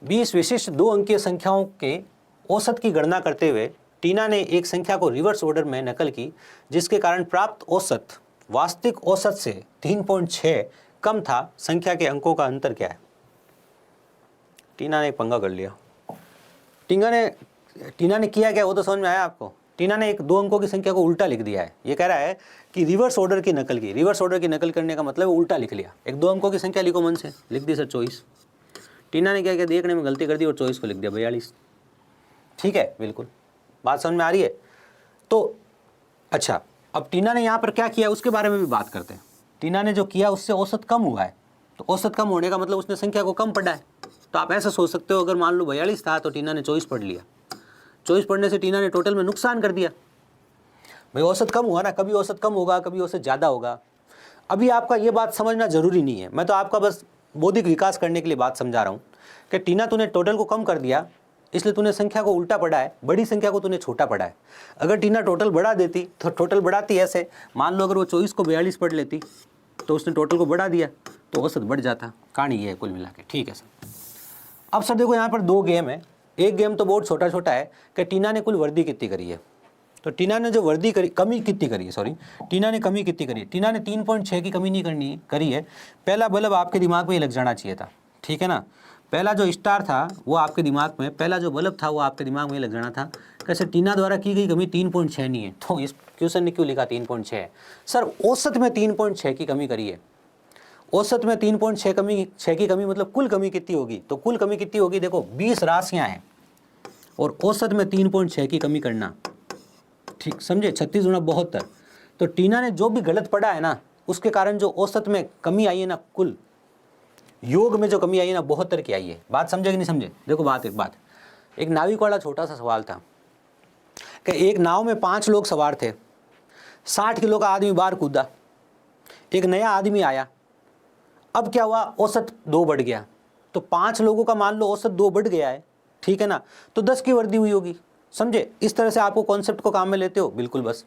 20 विशिष्ट 2 अंकीय संख्याओं के औसत की गणना करते हुए टीना ने एक संख्या को रिवर्स ऑर्डर में नकल की, जिसके कारण प्राप्त औसत वास्तविक औसत से 3.6 कम था। संख्या के अंकों का अंतर क्या है? टीना ने एक पंगा कर लिया। टीना ने किया क्या, वो तो समझ में आया आपको। टीना ने एक 2 अंकों की संख्या को उल्टा लिख दिया है। ये कह रहा है कि रिवर्स ऑर्डर की नकल की। रिवर्स ऑर्डर की नकल करने का मतलब उल्टा लिख लिया। एक 2 अंकों की संख्या लिखो मन से, लिख दी सर 24। टीना ने क्या किया, देखने में गलती कर दी और 24 को लिख दिया 42। ठीक है, बिल्कुल बात समझ में आ रही है। तो अच्छा, अब टीना ने यहाँ पर क्या किया उसके बारे में भी बात करते हैं। टीना ने जो किया उससे औसत कम हुआ है, तो औसत कम होने का मतलब उसने संख्या को कम पढ़ा है। तो आप ऐसा सोच सकते हो, अगर मान लो 42 था तो टीना ने 24 पढ़ लिया। 24 पढ़ने से टीना ने टोटल में नुकसान कर दिया। भाई औसत कम हुआ ना, कभी औसत कम होगा, कभी औसत ज़्यादा होगा। अभी आपका ये बात समझना जरूरी नहीं है, मैं तो आपका बस बौद्धिक विकास करने के लिए बात समझा रहा हूँ कि टीना तूने टोटल को कम कर दिया, इसलिए तूने संख्या को उल्टा पढ़ा है, बड़ी संख्या को तूने छोटा पढ़ा है। अगर टीना टोटल बढ़ा देती तो टोटल बढ़ाती ऐसे, मान लो अगर वो 24 को 42 पढ़ लेती तो उसने टोटल को बढ़ा दिया तो औसत बढ़ जाता। कहानी ये है कुल मिला के। ठीक है सर। अब सर देखो यहाँ पर 2 गेम है। एक गेम तो बहुत छोटा छोटा है कि टीना ने कुल वर्दी कितनी करी है। तो टीना ने जो वर्दी करी, कमी कितनी करी है, सॉरी टीना ने कमी कितनी करी है। टीना ने 3.6 की कमी नहीं करी है। पहला बल्ब आपके दिमाग में ही लग जाना चाहिए था, ठीक है ना। पहला जो स्टार था वो आपके दिमाग में, पहला जो बल्ब था वो आपके दिमाग में ही लग जाना था। कैसे टीना द्वारा की गई कमी 3.6 नहीं है, तो इस क्वेश्चन ने क्यों लिखा 3.6? सर औसत में 3.6 की कमी करी है। औसत में 3.6 की कमी मतलब कुल कमी कितनी होगी? तो कुल कमी कितनी होगी, देखो 20 राशियां हैं और औसत में 3.6 की कमी करना, ठीक समझे, 36 गुणा 72। तो टीना ने जो भी गलत पढ़ा है ना, उसके कारण जो औसत में कमी आई है ना, कुल योग में जो कमी आई है ना, 72 की आई है। बात समझे कि नहीं समझे? देखो बात एक नाविक वाला छोटा सा सवाल था कि एक नाव में 5 लोग सवार थे, 60 किलो का आदमी बाहर कूदा, एक नया आदमी आया, अब क्या हुआ, औसत 2 बढ़ गया। तो 5 लोगों का मान लो औसत 2 बढ़ गया है, ठीक है ना, तो 10 की वर्दी हुई होगी। समझे? इस तरह से आपको कॉन्सेप्ट को काम में लेते हो, बिल्कुल बस।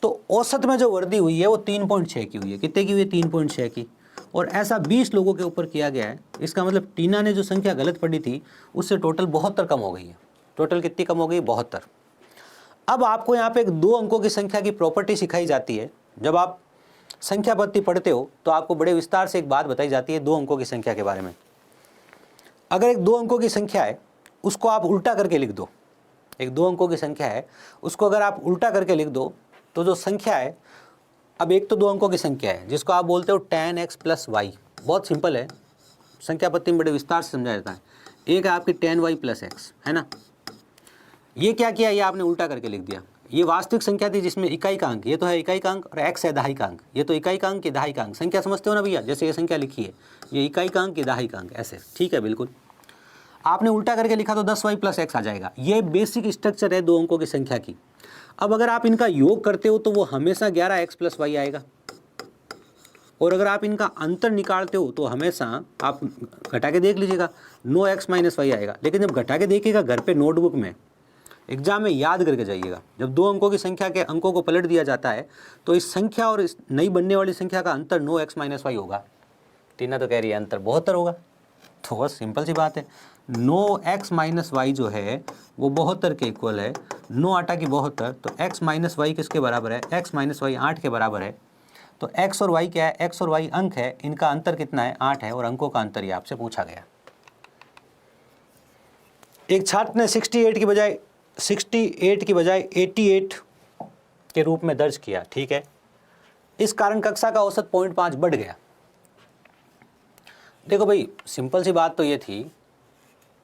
तो औसत में जो वर्दी हुई है वो 3.6 की हुई है। कितने की हुई है? 3.6 की। और ऐसा 20 लोगों के ऊपर किया गया है। इसका मतलब टीना ने जो संख्या गलत पढ़ी थी उससे टोटल 72 कम हो गई है। टोटल कितनी कम हो गई? 72। अब आपको यहाँ पे एक 2 अंकों की संख्या की प्रॉपर्टी सिखाई जाती है। जब आप संख्या पद्धति पढ़ते हो तो आपको बड़े विस्तार से एक बात बताई जाती है 2 अंकों की संख्या के बारे में। अगर एक 2 अंकों की संख्या है उसको आप उल्टा करके लिख दो, एक 2 अंकों की संख्या है उसको अगर आप उल्टा करके लिख दो तो जो संख्या है, अब एक तो 2 अंकों की संख्या है जिसको आप बोलते हो tan x प्लस वाई। बहुत सिंपल है, संख्या पद्धति में बड़े विस्तार से समझाया जाता है। एक है आपकी tan y प्लस एक्स, है ना। ये क्या किया, ये आपने उल्टा करके लिख दिया। ये वास्तविक संख्या थी जिसमें इकाई का अंक, ये तो है इकाई का अंक, और x है दहाई का अंक। ये तो इकाई का अंक, ये दहाई का अंक। संख्या समझते हो ना भैया, जैसे ये संख्या लिखी है, ये इकाई का अंक, ये दहाई का अंक, ऐसे। ठीक है, बिल्कुल। आपने उल्टा करके लिखा तो 10y प्लस एक्स आ जाएगा। ये बेसिक स्ट्रक्चर है 2 अंकों की संख्या की। अब अगर आप इनका योग करते हो तो वो हमेशा 11x प्लस वाई आएगा, और अगर आप इनका अंतर निकालते हो तो हमेशा आप घटा के देख लीजिएगा 9x माइनस वाई आएगा। लेकिन जब घटा के देखिएगा घर पे नोटबुक में, एग्जाम में याद करके जाइएगा, जब 2 अंकों की संख्या के अंकों को पलट दिया जाता है तो इस संख्या और इस नई बनने वाली संख्या का अंतर 9x माइनस वाई होगा। टीना तो कह रही है अंतर 72 होगा, तो बस सिंपल सी बात है। 9x माइनस वाई जो है वो 72 के इक्वल है। 9 आटा की 72, तो x माइनस वाई किसके बराबर है? x माइनस वाई 8 के बराबर है। तो x और y क्या है? x और y अंक है, इनका अंतर कितना है? 8 है, और अंकों का अंतर ये आपसे पूछा गया। एक छात्र ने 68 की बजाय 88 के रूप में दर्ज किया, ठीक है। इस कारण कक्षा का औसत 0.5 बढ़ गया। देखो भाई, सिंपल सी बात तो ये थी,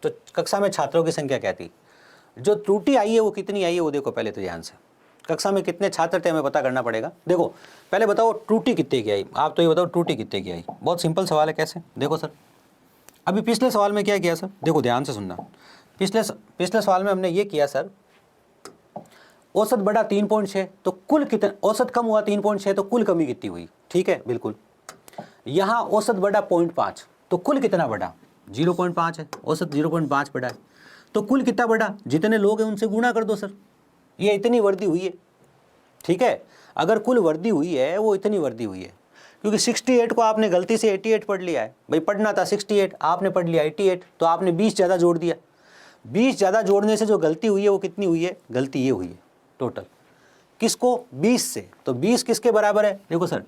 तो कक्षा में छात्रों की संख्या क्या थी? जो त्रुटि आई है वो कितनी आई है वो देखो पहले तो ध्यान से। कक्षा में कितने छात्र थे हमें पता करना पड़ेगा। देखो पहले बताओ त्रुटि कितने की आई, आप तो ये बताओ त्रुटि कितने की आई। बहुत सिंपल सवाल है, कैसे? देखो सर, अभी पिछले सवाल में क्या किया सर, देखो ध्यान से सुनना। पिछले सवाल में हमने ये किया सर, औसत बढ़ा 3.6 तो कुल कितना, औसत कम हुआ 3.6 तो कुल कमी कितनी हुई? ठीक है, बिल्कुल। यहाँ औसत बढ़ा 0.5 तो कुल कितना बढ़ा? 0.5 है, औसत 0.5 बढ़ा है, तो कुल कितना बढ़ा? जितने लोग हैं उनसे गुणा कर दो सर, ये इतनी वर्दी हुई है, ठीक है। अगर कुल वर्दी हुई है वो इतनी वर्दी हुई है, क्योंकि 68 को आपने गलती से 88 पढ़ लिया है। भाई पढ़ना था 68, आपने पढ़ लिया 88, तो आपने 20 ज़्यादा जोड़ दिया। 20 ज़्यादा जोड़ने से जो गलती हुई है वो कितनी हुई है? गलती ये हुई है टोटल किसको? 20 से। तो 20 किसके बराबर है? देखो सर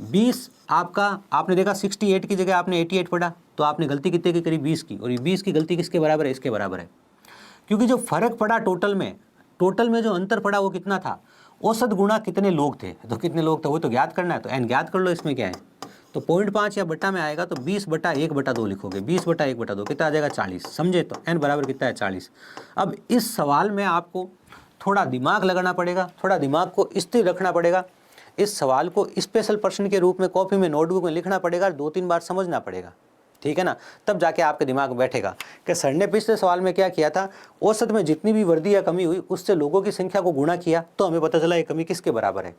20 आपका, आपने देखा 68 की जगह आपने 88 पढ़ा, तो आपने गलती कितने की करी? 20 की। और ये 20 की गलती किसके बराबर है? इसके बराबर है। क्योंकि जो फर्क पड़ा टोटल में जो अंतर पड़ा वो कितना था? औसत गुणा कितने लोग थे, तो कितने लोग थे वो तो ज्ञात करना है, तो n ज्ञात कर लो। इसमें क्या है? तो 0.5 या बट्टा में आएगा तो 20/1/2 लिखोगे। 20/1/2 कितना आ जाएगा? 40। समझे? तो n बराबर कितना है? 40। अब इस सवाल में आपको थोड़ा दिमाग लगाना पड़ेगा, थोड़ा दिमाग को स्थिर रखना पड़ेगा। इस सवाल को स्पेशल प्रश्न के रूप में कॉपी में नोटबुक में लिखना पड़ेगा, 2-3 बार समझना पड़ेगा, ठीक है ना? तब जाके आपके दिमाग में बैठेगा कि सर ने पिछले सवाल में क्या किया था? औसत में जितनी भी वृद्धि या कमी हुई उससे लोगों की संख्या को गुणा किया, तो हमें पता चला ये कमी किसके बराबर है।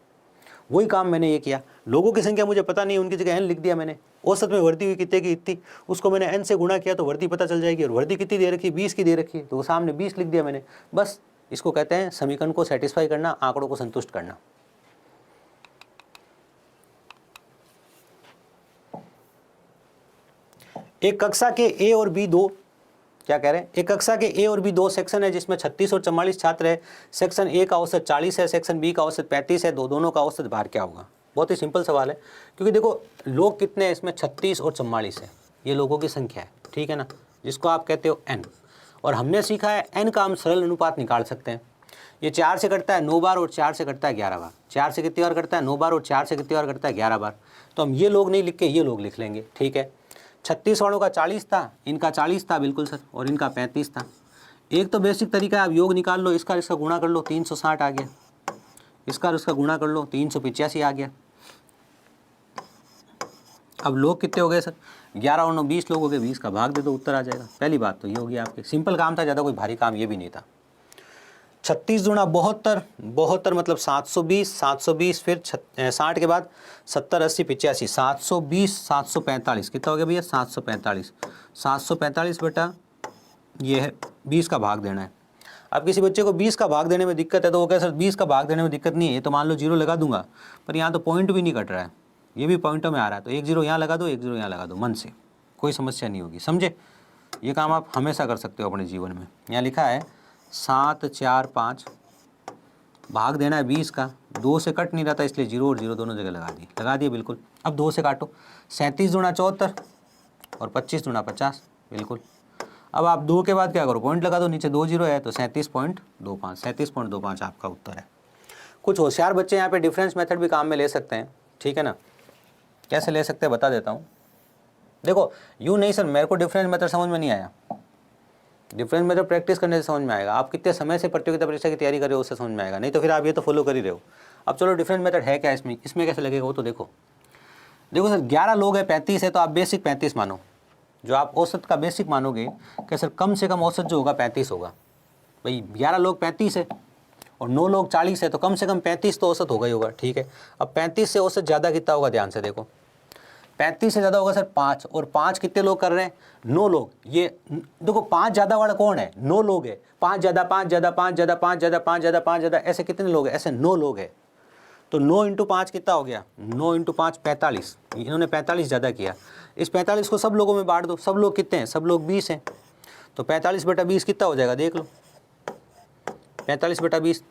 वही काम मैंने ये किया। लोगों की संख्या मुझे पता नहीं, उनकी जगह n लिख दिया मैंने। औसत में वृद्धि हुई कितने की? इतनी, उसको मैंने n से गुणा किया तो वृद्धि पता चल जाएगी। और वृद्धि कितनी दे रखी? 20 की दे रखी है, तो वो सामने 20 लिख दिया मैंने। बस इसको कहते हैं समीकरण को सेटिस्फाई करना, आंकड़ों को संतुष्ट करना। एक कक्षा के ए और बी दो, क्या कह रहे हैं? एक कक्षा के ए और बी 2 सेक्शन है जिसमें 36 और 44 छात्र है। सेक्शन ए का औसत 40 है, सेक्शन बी का औसत 35 है। दोनों का औसत भार क्या होगा? बहुत ही सिंपल सवाल है, क्योंकि देखो लोग कितने हैं इसमें? 36 और 44 है, ये लोगों की संख्या है, ठीक है ना, जिसको आप कहते हो n। और हमने सीखा है n का हम सरल अनुपात निकाल सकते हैं। ये 4 से कटता है 9 बार और 4 से कटता है 11 बार। 4 से कितनी बार कटता है? 9 बार। और 4 से कितनी बार कटता है? 11 बार। तो हम ये लोग नहीं लिख के ये लोग लिख लेंगे, ठीक है। 36 वालों का 40 था, इनका 40 था, बिल्कुल सर, और इनका 35 था। एक तो बेसिक तरीका है, आप योग निकाल लो, इसका गुणा कर लो, 360 आ गया। इसका गुणा कर लो, 385 आ गया। अब लोग कितने हो गए सर? 11 और 9 20 लोग हो गए। 20 का भाग दे दो, उत्तर आ जाएगा। पहली बात तो ये होगी आपकी। सिंपल काम था, ज़्यादा कोई भारी काम ये भी नहीं था। 36 दूना 72, 72 मतलब 720, 720 फिर 60 के बाद 70 80 85, 720 745 कितना हो गया भैया? 745। 745 बेटा ये है 20 का भाग देना है। अब किसी बच्चे को 20 का भाग देने में दिक्कत है तो वो कहे सर 20 का भाग देने में दिक्कत नहीं है, ये तो मान लो 0 लगा दूंगा, पर यहाँ तो पॉइंट भी नहीं कट रहा है, ये भी पॉइंटों में आ रहा है, तो 1 0 यहाँ लगा दो, 1 0 यहाँ लगा दो, मन से, कोई समस्या नहीं होगी। समझे? ये काम आप हमेशा कर सकते हो अपने जीवन में। यहाँ लिखा है 7 4 5 भाग देना है 20 का। 2 से कट नहीं रहा था इसलिए 0 और 0 दोनों जगह लगा दिए बिल्कुल। अब 2 से काटो, 37 दूना 74 और 25 दूना 50 बिल्कुल। अब आप 2 के बाद क्या करो? पॉइंट लगा दो, नीचे 2 0 है तो 37.25, 37.25 आपका उत्तर है। कुछ होशियार बच्चे यहाँ पे डिफरेंस मेथड भी काम में ले सकते हैं, ठीक है ना। कैसे ले सकते हैं बता देता हूँ। देखो यूँ नहीं सर मेरे को डिफरेंस मेथड समझ में नहीं आया, डिफरेंस मेथड प्रैक्टिस करने से समझ में आएगा। आप कितने समय से प्रतियोगिता परीक्षा की तैयारी कर रहे हो उससे समझ में आएगा, नहीं तो फिर आप ये तो फॉलो कर ही रहे हो। अब चलो डिफरेंस मेथड है क्या इसमें कैसे लगेगा वो तो देखो सर 11 लोग हैं 35 है तो आप बेसिक 35 मानो, जो आप औसत का बेसिक मानोगे कि सर कम से कम औसत जो होगा 35 होगा। भाई 11 लोग 35 है और 9 लोग 40 है तो कम से कम 35 तो औसत होगा ही होगा, ठीक है। अब 35 से औसत ज़्यादा कितना होगा? ध्यान से देखो 35 से ज़्यादा होगा सर 5, और 5 कितने लोग कर रहे हैं? 9 लोग। ये देखो 5 ज़्यादा वाला कौन है? 9 लोग है। 5 ज़्यादा 5 ज़्यादा 5 ज़्यादा 5 ज़्यादा 5 ज़्यादा 5 ज़्यादा ऐसे कितने लोग हैं? ऐसे 9 लोग हैं। तो 9 × 5 कितना हो गया? 9 × 5 45। इन्होंने 45 ज़्यादा किया। इस 45 को सब लोगों में बांट दो। सब लोग कितने हैं? सब लोग 20 हैं। तो 45/20 कितना हो जाएगा? देख लो 45/20।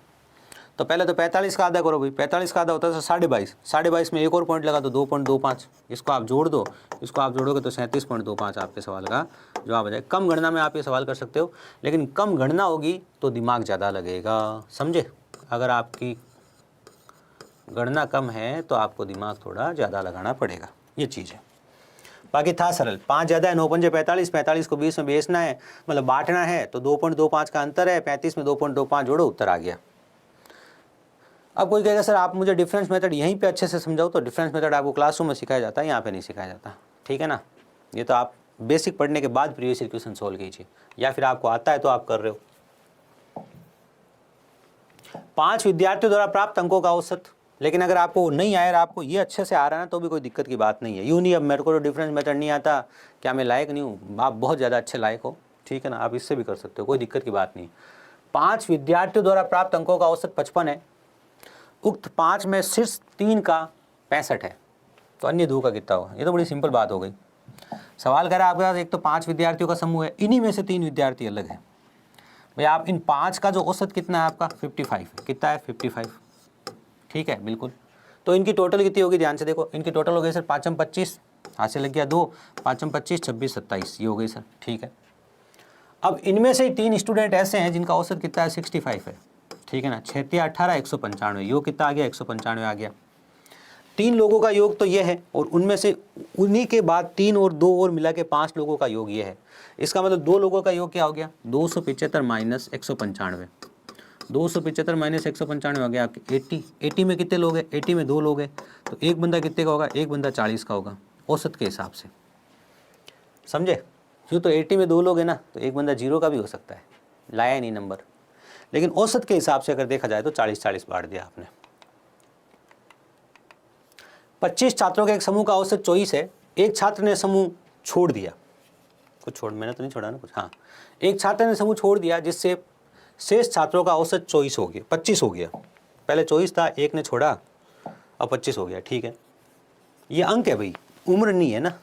तो पहले तो 45 का आधा करो भाई, 45 का आधा होता है 22.5, 22.5 में एक और पॉइंट लगा दो 2.25, इसको आप जोड़ दो, इसको आप जोड़ोगे तो 37.25 आपके सवाल का जवाब आ जाए। कम गणना में आप ये सवाल कर सकते हो, लेकिन कम गणना होगी तो दिमाग ज़्यादा लगेगा, समझे। अगर आपकी गणना कम है तो आपको दिमाग थोड़ा ज़्यादा लगाना पड़ेगा, ये चीज़ है। बाकी था सरल, 5 ज़्यादा है 9 पंजे 45, 45 को 20 में बेचना है, मतलब बांटना है, तो 2.25 का अंतर है, 35 में 2.25 जोड़ो, उत्तर आ गया। अब कोई कहेगा सर आप मुझे डिफरेंस मेथड यहीं पे अच्छे से समझाओ, तो डिफरेंस मेथड आपको क्लासरूम में सिखाया जाता है, यहाँ पे नहीं सिखाया जाता, ठीक है ना। ये तो आप बेसिक पढ़ने के बाद प्रीवियस ईयर क्वेश्चन सोल्व कीजिए, या फिर आपको आता है तो आप कर रहे हो। 5 विद्यार्थियों द्वारा प्राप्त अंकों का औसत, लेकिन अगर आपको नहीं आया और आपको ये अच्छे से आ रहा है ना तो भी कोई दिक्कत की बात नहीं है। यूँ नहीं अब मेरे को तो डिफरेंस मेथड नहीं आता, क्या मैं लायक नहीं हूँ? आप बहुत ज़्यादा अच्छे लायक हो, ठीक है ना, आप इससे भी कर सकते हो, कोई दिक्कत की बात नहीं। 5 विद्यार्थियों द्वारा प्राप्त अंकों का औसत 55 है। उक्त 5 में शीर्ष 3 का 65 है। तो अन्य 2 का कितना होगा। ये तो बड़ी सिंपल बात हो गई। सवाल कह रहा है आपके पास एक तो 5 विद्यार्थियों का समूह है, इन्हीं में से 3 विद्यार्थी अलग हैं। भाई आप इन 5 का जो औसत कितना है आपका 55 है। कितना है 55, ठीक है बिल्कुल। तो इनकी टोटल कितनी होगी, ध्यान से देखो, इनकी टोटल हो गई सर 5 25, हाथ से लग गया 2, 5 25 26 27, ये हो गई सर, ठीक है। अब इनमें से 3 स्टूडेंट ऐसे हैं जिनका औसत कितना है 65 है, ठीक है ना। 6 18 195, योग कितना आ गया 195 आ गया। 3 लोगों का योग तो ये है, और उनमें से उन्हीं के बाद 3 और 2 और मिला के 5 लोगों का योग ये है। इसका मतलब 2 लोगों का योग क्या हो गया 275 माइनस 195, 275 माइनस 195 हो गया आपके 80। 80 में कितने लोग हैं, 80 में 2 लोग हैं, तो एक बंदा कितने का होगा, एक बंदा 40 का होगा औसत के हिसाब से, समझे। क्यों, तो 80 में 2 लोग हैं ना, तो एक बंदा 0 का भी हो सकता है, लाया ही नहीं नंबर। लेकिन औसत के हिसाब से अगर देखा जाए तो 40-40 बांट दिया आपने। 25 छात्रों के एक समूह का औसत 24 है। एक छात्र ने समूह छोड़ दिया, कुछ मैंने तो नहीं छोड़ा ना कुछ, हाँ, एक छात्र ने समूह छोड़ दिया जिससे शेष छात्रों का औसत 24 हो गया, 25 हो गया। पहले 24 था, एक ने छोड़ा, अब 25 हो गया, ठीक है। ये अंक है भाई, उम्र नहीं है ना।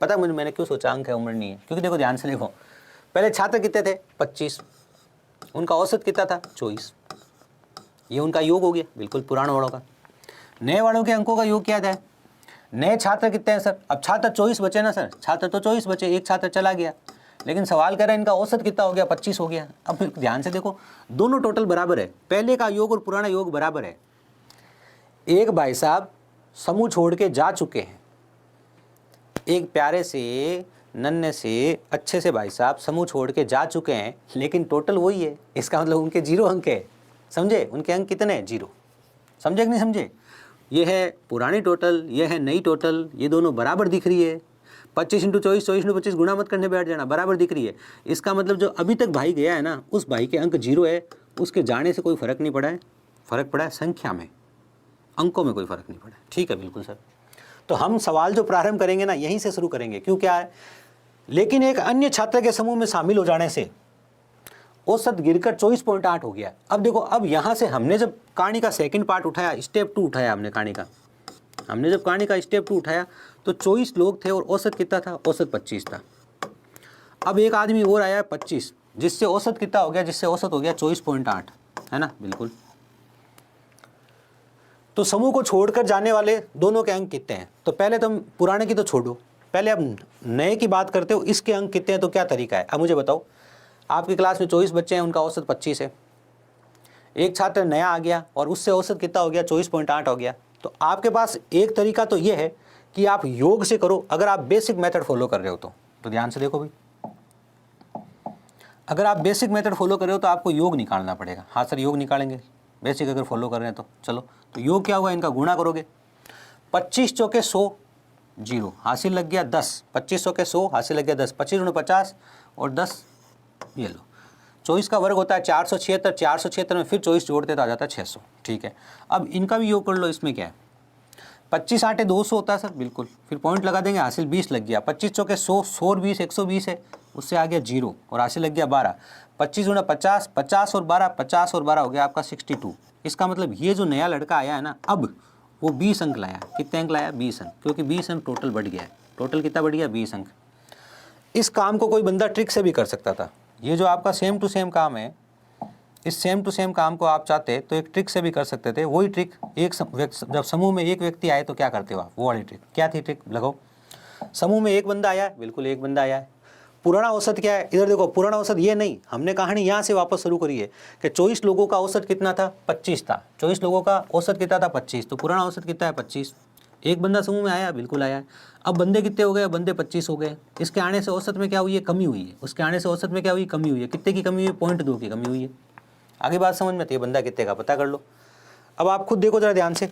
पता है मुझे, मैंने क्यों सोचा अंक है उम्र नहीं है, क्योंकि देखो ध्यान से देखो, पहले छात्र कितने थे 25, उनका औसत कितना था 24, ये उनका योग हो गया बिल्कुल पुराने वालों का। नए वालों के अंकों का योग क्या था, नए छात्र कितने हैं सर, अब छात्र 24 बचे ना सर, छात्र तो 24 बचे, एक छात्र चला गया, लेकिन सवाल कर रहा है इनका औसत कितना हो गया 25 हो गया। अब ध्यान से देखो, दोनों टोटल बराबर है, पहले का योग और पुराना योग बराबर है। एक भाई साहब समूह छोड़ के जा चुके हैं, एक प्यारे से नन्हे से अच्छे से भाई साहब समूह छोड़ के जा चुके हैं, लेकिन टोटल वही है। इसका मतलब उनके 0 अंक है, समझे, उनके अंक कितने 0, समझे कि नहीं समझे। ये है पुरानी टोटल, ये है नई टोटल, ये दोनों बराबर दिख रही है। 25 × 24, 24 × 25 गुणा मत करने बैठ जाना, बराबर दिख रही है। इसका मतलब जो अभी तक भाई गया है ना, उस भाई के अंक 0 है, उसके जाने से कोई फर्क नहीं पड़ा है, फर्क पड़ा है संख्या में, अंकों में कोई फर्क नहीं पड़ा है, ठीक है बिल्कुल सर। तो हम सवाल जो प्रारंभ करेंगे ना यहीं से शुरू करेंगे, क्यों क्या है, लेकिन एक अन्य छात्र के समूह में शामिल हो जाने से औसत गिरकर 24.8 हो गया। अब देखो, अब यहाँ से हमने जब कहानी का सेकंड पार्ट उठाया, स्टेप 2 उठाया हमने कहानी का, हमने जब कहानी का स्टेप 2 उठाया तो 24 लोग थे और औसत कितना था, औसत 25 था। अब एक आदमी और आया 25, जिससे औसत कितना हो गया, जिससे औसत हो गया 24.8, है ना बिल्कुल। तो समूह को छोड़कर जाने वाले दोनों के अंक कितने हैं, तो पहले तुम पुराने की तो छोड़ो, पहले अब नए की बात करते हो, इसके अंक कितने हैं, तो क्या तरीका है। अब मुझे बताओ, आपकी क्लास में 24 बच्चे हैं, उनका औसत 25 है, एक छात्र नया आ गया और उससे औसत कितना हो गया 24.8 हो गया। तो आपके पास एक तरीका तो ये है कि आप योग से करो, अगर आप बेसिक मेथड फॉलो कर रहे हो तो ध्यान से देखो भाई, अगर आप बेसिक मेथड फॉलो कर रहे हो तो आपको योग निकालना पड़ेगा। हाँ सर योग निकालेंगे, बेसिक अगर फॉलो कर रहे हैं तो चलो, तो योग क्या होगा, इनका गुणा करोगे, 25 चौके 100, 0 हासिल लग गया 10, 25 चौके 100 हासिल लग गया 10, 25 × 50 और 10, ये लो 24 का वर्ग होता है 476, 476 में फिर 24 जोड़ते तो आ जाता है 600, ठीक है। अब इनका भी योग कर लो, इसमें क्या है, 25 8 200 होता है सर बिल्कुल, फिर पॉइंट लगा देंगे, हासिल 20 लग गया, 25 चौके 100, 100 और 20 120 है, उससे आ गया 0 और हासिल लग गया 12, 25 × 50, 50 और 12, 50 और 12 हो गया आपका 62। इसका मतलब ये जो नया लड़का आया है ना, अब वो 20 अंक लाया, कितने अंक लाया 20 अंक, क्योंकि 20 अंक टोटल बढ़ गया है, टोटल कितना बढ़ गया 20 अंक। इस काम को कोई बंदा ट्रिक से भी कर सकता था, ये जो आपका सेम टू सेम काम है, इस सेम टू सेम काम को आप चाहते तो एक ट्रिक से भी कर सकते थे। वही ट्रिक, जब समूह में एक व्यक्ति आए तो क्या करते हो आप, वो वाली ट्रिक क्या थी, ट्रिक लगाओ, समूह में एक बंदा आया है, बिल्कुल एक बंदा आया है, पुराना औसत क्या है, इधर देखो पुराना औसत ये नहीं, हमने कहानी यहाँ से वापस शुरू करी है कि 24 लोगों का औसत कितना था 25 था, 24 लोगों का औसत कितना था 25, तो पुराना औसत कितना है 25, एक बंदा समूह में आया, बिल्कुल आया है। अब बंदे कितने हो गए, बंदे 25 हो गए, इसके आने से औसत में क्या हुई है, कमी हुई है, उसके आने से औसत में क्या हुई, कमी हुई है, कितने की कमी हुई है, 0.2 की कमी हुई है। आगे बात समझ में आती है, बंदा कितने का पता कर लो। अब आप खुद देखो जरा ध्यान से,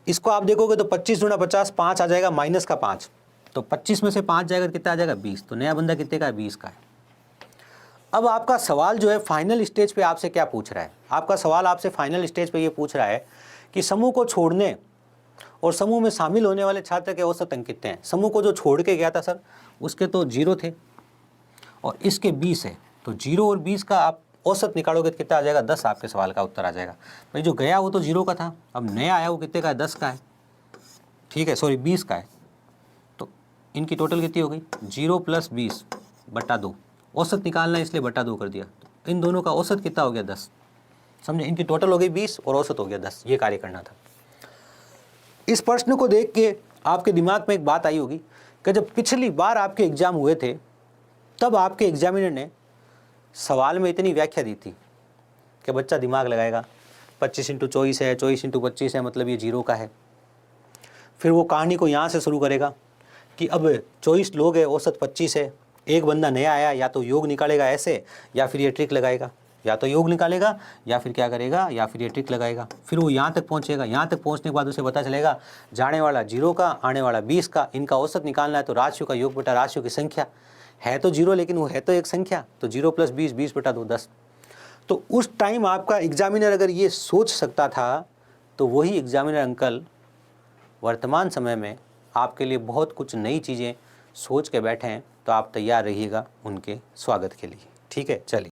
इसको आप देखोगे तो 25 × 50 5 आ जाएगा, माइनस का 5, तो 25 में से 5 जाएगा कितना आ जाएगा 20, तो नया बंदा कितने का है 20 का है। अब आपका सवाल जो है फाइनल स्टेज पे आपसे क्या पूछ रहा है, आपका सवाल आपसे फाइनल स्टेज पे ये पूछ रहा है कि समूह को छोड़ने और समूह में शामिल होने वाले छात्र के औसत अंक कितने हैं। समूह को जो छोड़ के गया था सर, उसके तो 0 थे और इसके 20 है, तो 0 और 20 का आप औसत निकालोगे तो कितना आ जाएगा 10, आपके सवाल का उत्तर आ जाएगा। भाई जो गया वो तो 0 का था, अब नया आया वो कितने का है 10 का है, ठीक है, सॉरी 20 का है, तो इनकी टोटल कितनी हो गई 0 + 20 बटा 2, औसत निकालना है इसलिए बटा 2 कर दिया, तो इन दोनों का औसत कितना हो गया 10, समझे, इनकी टोटल हो गई 20 और औसत हो गया 10, ये कार्य करना था। इस प्रश्न को देख के आपके दिमाग में एक बात आई होगी कि जब पिछली बार आपके एग्जाम हुए थे तब आपके एग्जामिनर ने सवाल में इतनी व्याख्या दी थी कि बच्चा दिमाग लगाएगा, 25 × 24 है, 24 × 25 है, मतलब ये 0 का है। फिर वो कहानी को यहाँ से शुरू करेगा कि अब 24 लोग हैं, औसत 25 है, एक बंदा नया आया, या तो योग निकालेगा ऐसे, या फिर ये ट्रिक लगाएगा, या तो योग निकालेगा या फिर क्या करेगा, या फिर ये ट्रिक लगाएगा। फिर वो यहाँ तक पहुँचेगा, यहाँ तक पहुँचने के बाद उसे पता चलेगा जाने वाला 0 का, आने वाला 20 का, इनका औसत निकालना है, तो राशियों का योग बटा राशियों की संख्या है, तो 0 लेकिन वो है तो एक संख्या, तो 0 + 20 20 बटा 2 10। तो उस टाइम आपका एग्जामिनर अगर ये सोच सकता था तो वही एग्जामिनर अंकल वर्तमान समय में आपके लिए बहुत कुछ नई चीज़ें सोच के बैठे हैं, तो आप तैयार रहिएगा उनके स्वागत के लिए। ठीक है, चलिए।